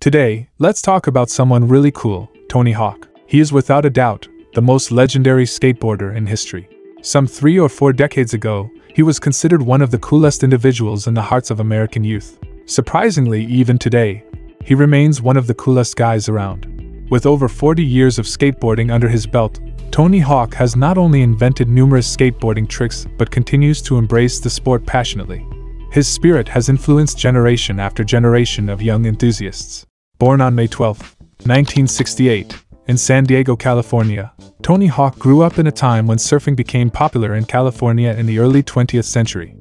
Today, let's talk about someone really cool, Tony Hawk. He is without a doubt the most legendary skateboarder in history. Some 3 or 4 decades ago, he was considered one of the coolest individuals in the hearts of American youth. Surprisingly, even today, he remains one of the coolest guys around. With over 40 years of skateboarding under his belt, Tony Hawk has not only invented numerous skateboarding tricks but continues to embrace the sport passionately. His spirit has influenced generation after generation of young enthusiasts. Born on May 12, 1968, in San Diego, California, Tony Hawk grew up in a time when surfing became popular in California in the early 20th century.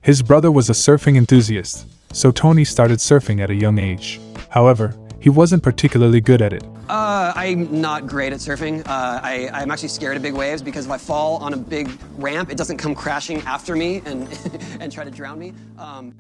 His brother was a surfing enthusiast, so Tony started surfing at a young age. However, he wasn't particularly good at it. I'm not great at surfing. I'm actually scared of big waves because if I fall on a big ramp, it doesn't come crashing after me and, and try to drown me.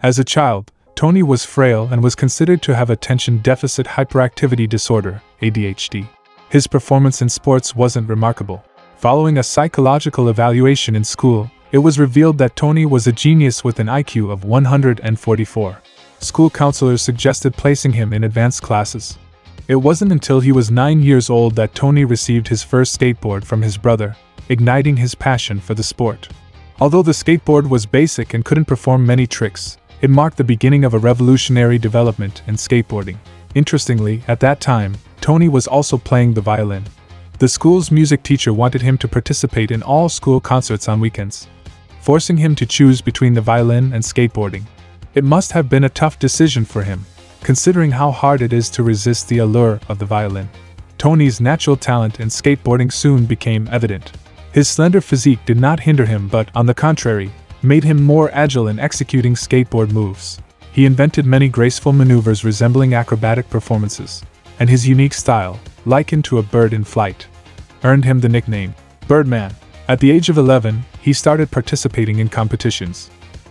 As a child, Tony was frail and was considered to have attention deficit hyperactivity disorder, ADHD. His performance in sports wasn't remarkable. Following a psychological evaluation in school, it was revealed that Tony was a genius with an IQ of 144. School counselors suggested placing him in advanced classes. It wasn't until he was 9 years old that Tony received his first skateboard from his brother, igniting his passion for the sport. Although the skateboard was basic and couldn't perform many tricks, it marked the beginning of a revolutionary development in skateboarding. Interestingly, at that time, Tony was also playing the violin. The school's music teacher wanted him to participate in all school concerts on weekends, forcing him to choose between the violin and skateboarding. It must have been a tough decision for him, considering how hard it is to resist the allure of the violin. Tony's natural talent in skateboarding soon became evident. His slender physique did not hinder him but, on the contrary, made him more agile in executing skateboard moves. He invented many graceful maneuvers resembling acrobatic performances, and his unique style, likened to a bird in flight, earned him the nickname Birdman. At the age of 11, he started participating in competitions.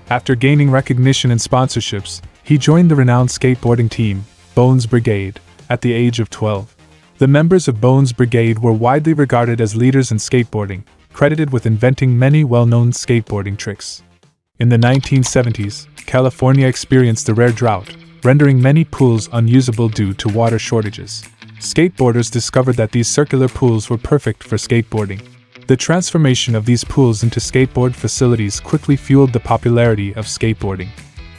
After gaining recognition and sponsorships, he joined the renowned skateboarding team, Bones Brigade, at the age of 12. The members of Bones Brigade were widely regarded as leaders in skateboarding, credited with inventing many well-known skateboarding tricks. In the 1970s, California experienced a rare drought, rendering many pools unusable due to water shortages. Skateboarders discovered that these circular pools were perfect for skateboarding. The transformation of these pools into skateboard facilities quickly fueled the popularity of skateboarding.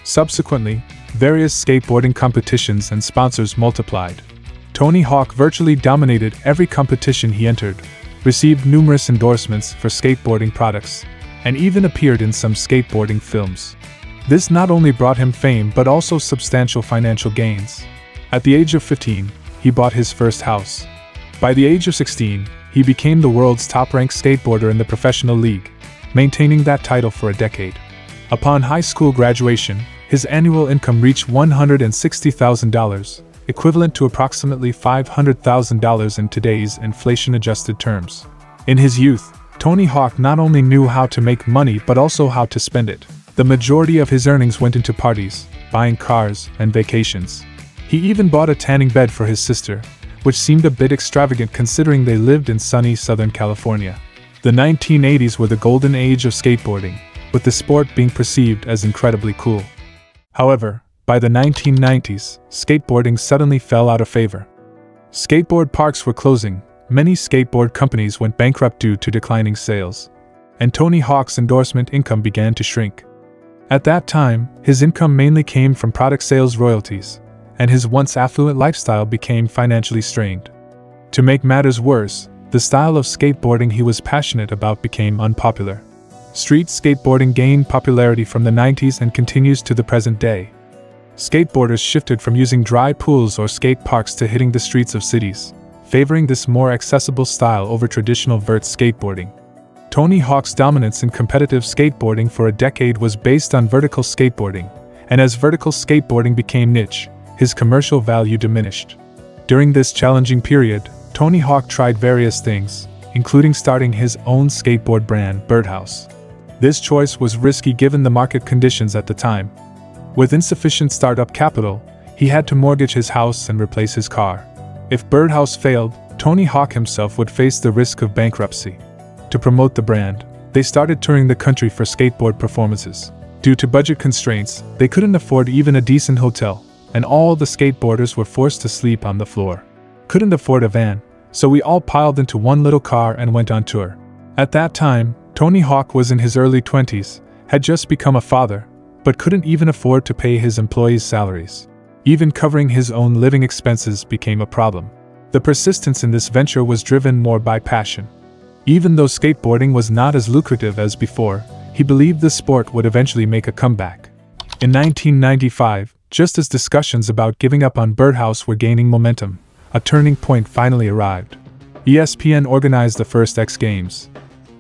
Subsequently, various skateboarding competitions and sponsors multiplied. Tony Hawk virtually dominated every competition he entered, received numerous endorsements for skateboarding products, and even appeared in some skateboarding films. This not only brought him fame but also substantial financial gains. At the age of 15, he bought his first house. By the age of 16, he became the world's top-ranked skateboarder in the professional league, maintaining that title for a decade. Upon high school graduation, his annual income reached $160,000, equivalent to approximately $500,000 in today's inflation-adjusted terms. In his youth, Tony Hawk not only knew how to make money but also how to spend it. The majority of his earnings went into parties, buying cars, and vacations. He even bought a tanning bed for his sister, which seemed a bit extravagant considering they lived in sunny Southern California. The 1980s were the golden age of skateboarding, with the sport being perceived as incredibly cool. However, by the 1990s, skateboarding suddenly fell out of favor. Skateboard parks were closing, many skateboard companies went bankrupt due to declining sales, and Tony Hawk's endorsement income began to shrink. At that time, his income mainly came from product sales royalties, and his once affluent lifestyle became financially strained. To make matters worse, the style of skateboarding he was passionate about became unpopular. Street skateboarding gained popularity from the 90s and continues to the present day. Skateboarders shifted from using dry pools or skate parks to hitting the streets of cities, favoring this more accessible style over traditional vert skateboarding. Tony Hawk's dominance in competitive skateboarding for a decade was based on vertical skateboarding, and as vertical skateboarding became niche, his commercial value diminished. During this challenging period, Tony Hawk tried various things, including starting his own skateboard brand, Birdhouse. This choice was risky given the market conditions at the time. With insufficient startup capital, he had to mortgage his house and replace his car. If Birdhouse failed, Tony Hawk himself would face the risk of bankruptcy. To promote the brand, they started touring the country for skateboard performances. Due to budget constraints, they couldn't afford even a decent hotel, and all the skateboarders were forced to sleep on the floor. Couldn't afford a van, so we all piled into one little car and went on tour. At that time, Tony Hawk was in his early 20s, had just become a father, but couldn't even afford to pay his employees' salaries. Even covering his own living expenses became a problem. The persistence in this venture was driven more by passion. Even though skateboarding was not as lucrative as before, he believed the sport would eventually make a comeback. In 1995, just as discussions about giving up on Birdhouse were gaining momentum, a turning point finally arrived. ESPN organized the first X Games,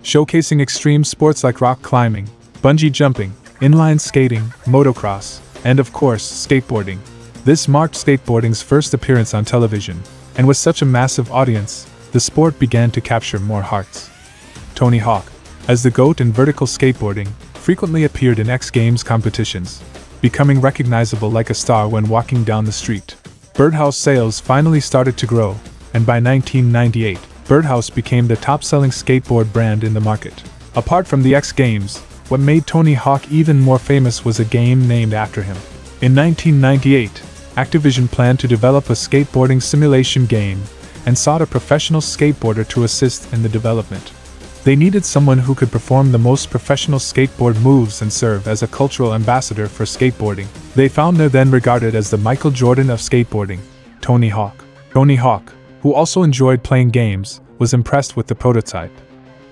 showcasing extreme sports like rock climbing, bungee jumping, inline skating, motocross, and of course, skateboarding. This marked skateboarding's first appearance on television, and with such a massive audience, the sport began to capture more hearts. Tony Hawk, as the GOAT in vertical skateboarding, frequently appeared in X Games competitions, becoming recognizable like a star when walking down the street. Birdhouse sales finally started to grow, and by 1998, Birdhouse became the top-selling skateboard brand in the market. Apart from the X Games, what made Tony Hawk even more famous was a game named after him. In 1998, Activision planned to develop a skateboarding simulation game and sought a professional skateboarder to assist in the development. They needed someone who could perform the most professional skateboard moves and serve as a cultural ambassador for skateboarding. They found their then regarded as the Michael Jordan of skateboarding, Tony Hawk. Tony Hawk, who also enjoyed playing games, was impressed with the prototype.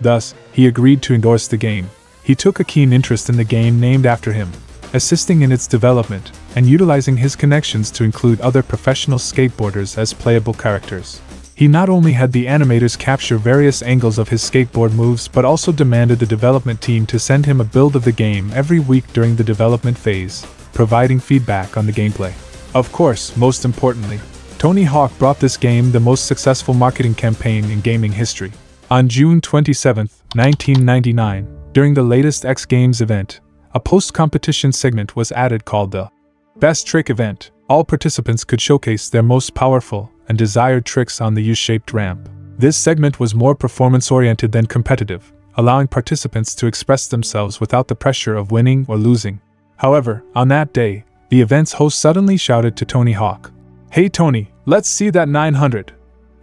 Thus, he agreed to endorse the game. He took a keen interest in the game named after him, assisting in its development and utilizing his connections to include other professional skateboarders as playable characters. He not only had the animators capture various angles of his skateboard moves but also demanded the development team to send him a build of the game every week during the development phase, providing feedback on the gameplay. Of course, most importantly, Tony Hawk brought this game the most successful marketing campaign in gaming history. On June 27, 1999, during the latest X Games event, a post-competition segment was added called the Best Trick Event. All participants could showcase their most powerful and desired tricks on the U-shaped ramp. This segment was more performance-oriented than competitive, allowing participants to express themselves without the pressure of winning or losing. However, on that day, the event's host suddenly shouted to Tony Hawk, "Hey Tony, let's see that 900.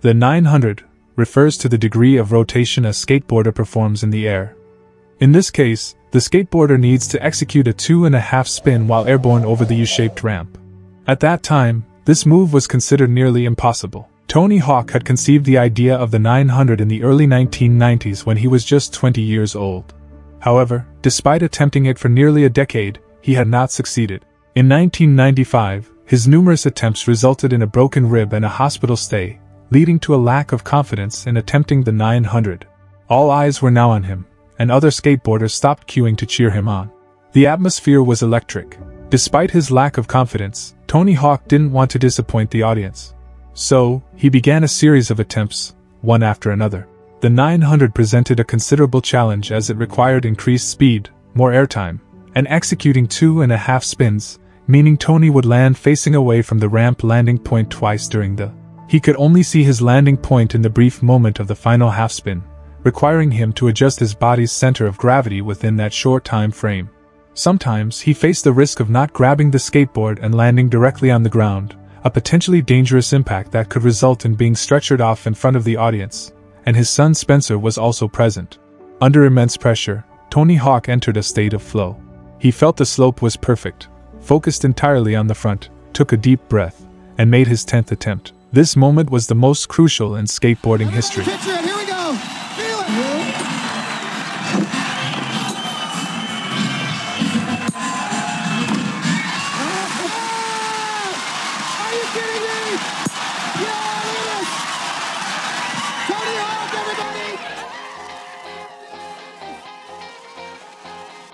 The 900 refers to the degree of rotation a skateboarder performs in the air. In this case, the skateboarder needs to execute a 2.5 spin while airborne over the U-shaped ramp. At that time, this move was considered nearly impossible. Tony Hawk had conceived the idea of the 900 in the early 1990s when he was just 20 years old. However, despite attempting it for nearly a decade, he had not succeeded. In 1995, his numerous attempts resulted in a broken rib and a hospital stay, leading to a lack of confidence in attempting the 900. All eyes were now on him, and other skateboarders stopped queuing to cheer him on. The atmosphere was electric. Despite his lack of confidence, Tony Hawk didn't want to disappoint the audience. So, he began a series of attempts, one after another. The 900 presented a considerable challenge as it required increased speed, more airtime, and executing 2.5 spins, meaning Tony would land facing away from the ramp landing point twice during the. He could only see his landing point in the brief moment of the final half spin, requiring him to adjust his body's center of gravity within that short time frame. Sometimes he faced the risk of not grabbing the skateboard and landing directly on the ground, a potentially dangerous impact that could result in being stretchered off in front of the audience, and his son Spencer was also present. Under immense pressure, Tony Hawk entered a state of flow. He felt the slope was perfect, focused entirely on the front, took a deep breath, and made his 10th attempt. This moment was the most crucial in skateboarding history. Picture it, here we go! Feel it! Are you kidding me? Yeah, look at this! Tony Hawk, everybody!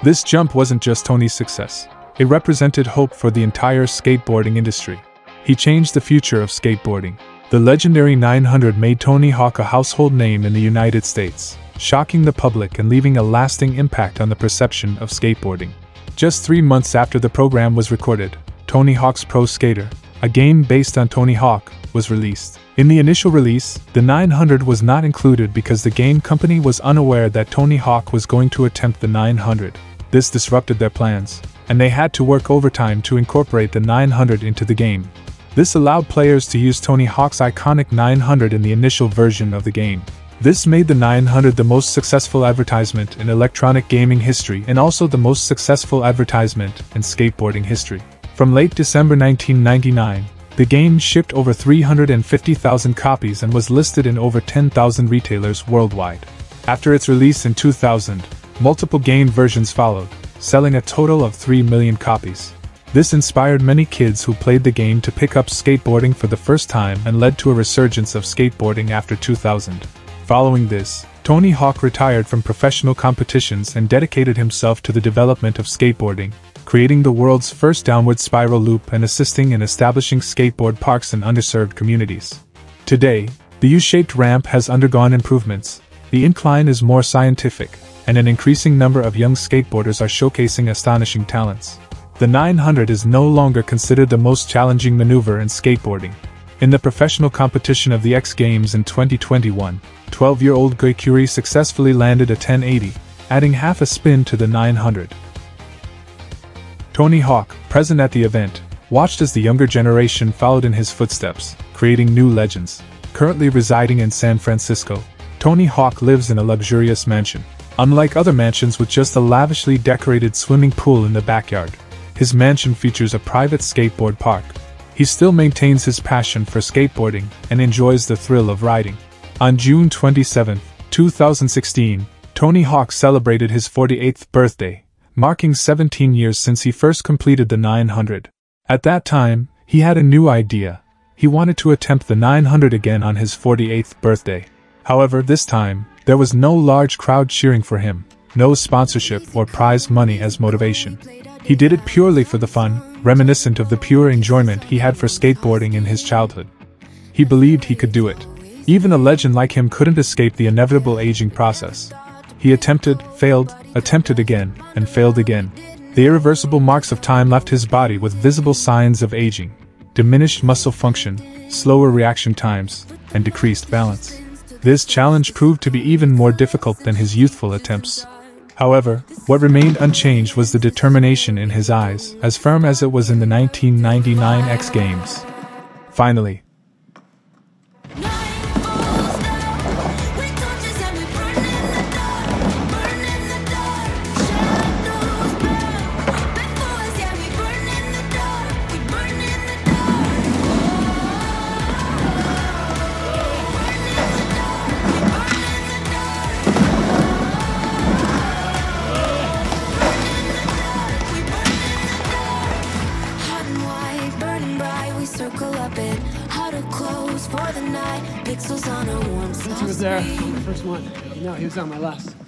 This jump wasn't just Tony's success. It represented hope for the entire skateboarding industry. He changed the future of skateboarding. The legendary 900 made Tony Hawk a household name in the United States, shocking the public and leaving a lasting impact on the perception of skateboarding. Just 3 months after the program was recorded, Tony Hawk's Pro Skater, a game based on Tony Hawk, was released. In the initial release, the 900 was not included because the game company was unaware that Tony Hawk was going to attempt the 900. This disrupted their plans. and they had to work overtime to incorporate the 900 into the game. This allowed players to use Tony Hawk's iconic 900 in the initial version of the game. This made the 900 the most successful advertisement in electronic gaming history and also the most successful advertisement in skateboarding history. From late December 1999, the game shipped over 350,000 copies and was listed in over 10,000 retailers worldwide. After its release in 2000, multiple game versions followed, selling a total of 3 million copies. This inspired many kids who played the game to pick up skateboarding for the first time and led to a resurgence of skateboarding after 2000. Following this, Tony Hawk retired from professional competitions and dedicated himself to the development of skateboarding, creating the world's first downward spiral loop and assisting in establishing skateboard parks in underserved communities. Today, the U-shaped ramp has undergone improvements, the incline is more scientific, and an increasing number of young skateboarders are showcasing astonishing talents. The 900 is no longer considered the most challenging maneuver in skateboarding. In the professional competition of the X Games in 2021, 12-year-old Guy Curie successfully landed a 1080, adding half a spin to the 900. Tony Hawk, present at the event, watched as the younger generation followed in his footsteps, creating new legends. Currently residing in San Francisco, Tony Hawk lives in a luxurious mansion. Unlike other mansions with just a lavishly decorated swimming pool in the backyard, his mansion features a private skateboard park. He still maintains his passion for skateboarding and enjoys the thrill of riding. On June 27, 2016, Tony Hawk celebrated his 48th birthday, marking 17 years since he first completed the 900. At that time, he had a new idea. He wanted to attempt the 900 again on his 48th birthday. However, this time, there was no large crowd cheering for him, no sponsorship or prize money as motivation. He did it purely for the fun, reminiscent of the pure enjoyment he had for skateboarding in his childhood. He believed he could do it. Even a legend like him couldn't escape the inevitable aging process. He attempted, failed, attempted again, and failed again. The irreversible marks of time left his body with visible signs of aging, diminished muscle function, slower reaction times, and decreased balance. This challenge proved to be even more difficult than his youthful attempts. However, what remained unchanged was the determination in his eyes, as firm as it was in the 1999 X Games. Finally, circle up it, how to close for the night, pixels on a warm He was there on the first one. No, he was on my last.